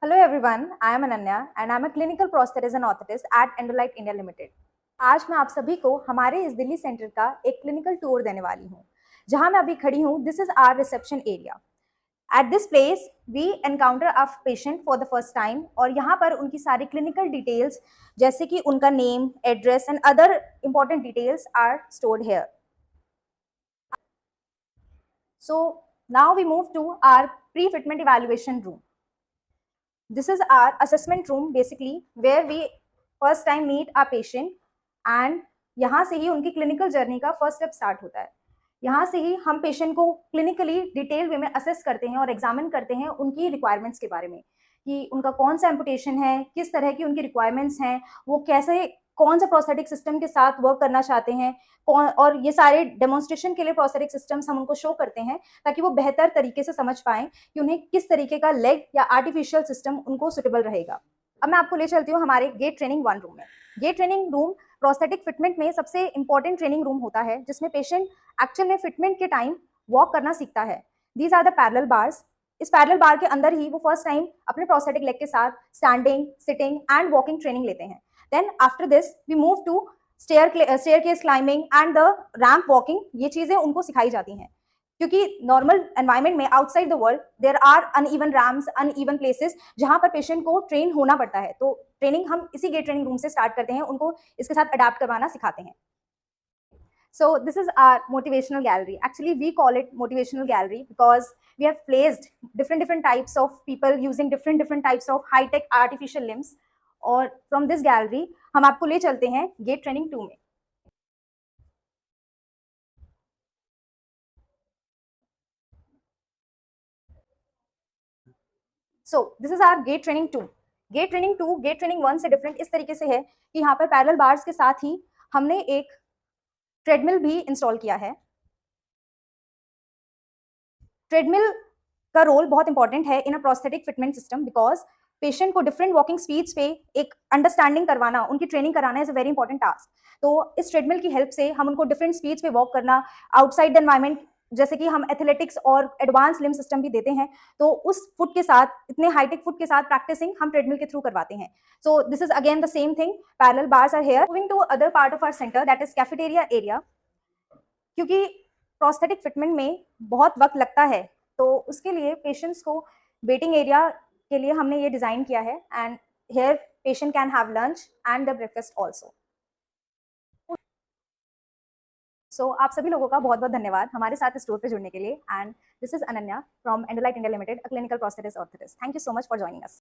Hello everyone, I am Ananya and I am a clinical prosthetist and orthotist at Endolite India Limited. आज मैं आप सभी को हमारे इस दिल्ली सेंटर का एक क्लिनिकल टूर देने वाली हूँ। जहाँ मैं अभी खड़ी हूँ, this is our reception area. At this place, we encounter a patient for the first time और यहाँ पर उनकी सारी clinical details जैसे कि उनका name, address and other important details are stored here. So now we move to our pre-fitment evaluation room. This is our assessment room basically where we first time meet a patient and यहाँ से ही उनकी clinical journey का first step start होता है. यहाँ से ही हम patient को क्लिनिकली डिटेल वे में असेस करते हैं और एग्जामिन करते हैं उनकी रिक्वायरमेंट्स के बारे में कि उनका कौन सा एम्पुटेशन है, किस तरह की उनकी रिक्वायरमेंट्स हैं, वो कैसे कौन सा प्रोस्थेटिक सिस्टम के साथ वर्क करना चाहते हैं, कौन और ये सारे डेमोन्स्ट्रेशन के लिए प्रोस्थेटिक सिस्टम्स हम उनको शो करते हैं ताकि वो बेहतर तरीके से समझ पाएं कि उन्हें किस तरीके का लेग या आर्टिफिशियल सिस्टम उनको सुटेबल रहेगा. अब मैं आपको ले चलती हूँ हमारे गेट ट्रेनिंग 1 रूम में. Gait training room prosthetic fitment में सबसे इंपॉर्टेंट ट्रेनिंग रूम होता है जिसमें पेशेंट एक्चुअल में फिटमेंट के टाइम वॉक करना सीखता है. These are the parallel bars. इस पैरेलल बार के अंदर ही वो फर्स्ट टाइम अपने प्रोस्थेटिक लेग के साथ standing, sitting and walking training लेते हैं. Then after this we move to staircase climbing and the ramp walking. ये चीजें उनको सिखाई जाती हैं क्योंकि नॉर्मल एनवायरनमेंट में outside the world there are uneven ramps, uneven places जहां पर पेशेंट को ट्रेन होना पड़ता है. तो ट्रेनिंग हम इसी गेट ट्रेनिंग रूम से स्टार्ट करते हैं, उनको इसके साथ अडाप्ट करवाना सिखाते हैं. So this is our motivational gallery. Actually, we call it motivational gallery because we have placed different types of people using different types of high-tech artificial limbs. और from this gallery हम आपको ले चलते हैं gate training 2 में. So this is our gate training 2. Gait training 2 gait training 1 से different इस तरीके से है कि यहाँ पर पैरेलल बार्स के साथ ही हमने एक ट्रेडमिल भी इंस्टॉल किया है. ट्रेडमिल का रोल बहुत इंपॉर्टेंट है in a prosthetic fitment system because patient को डिफरेंट वॉकिंग स्पीड्स पे एक अंडरस्टैंडिंग करवाना, उनकी ट्रेनिंग कराना is a very important task. तो इस ट्रेडमिल की हेल्प से हम उनको डिफरेंट स्पीड्स पे वॉक करना, आउटसाइड द एनवायरमेंट जैसे कि हम एथलेटिक्स और एडवांस लिम सिस्टम भी देते हैं, तो उस फुट के साथ, इतने हाईटेक फुट के साथ प्रैक्टिसिंग हम ट्रेडमिल के थ्रू करवाते हैं. So this is again the same thing. Parallel bars are here. Moving to other part of our centre that is cafeteria area. क्योंकि प्रोस्थेटिक फिटमेंट में बहुत वक्त लगता है तो उसके लिए पेशेंट्स को वेटिंग एरिया के लिए हमने ये डिज़ाइन किया है. And here patient can have lunch and the breakfast also. So आप सभी लोगों का बहुत बहुत धन्यवाद हमारे साथ इस टूर पे जुड़ने के लिए. And this is Ananya from Endolite India Limited, a clinical prosthetist orthotist. Thank you so much for joining us.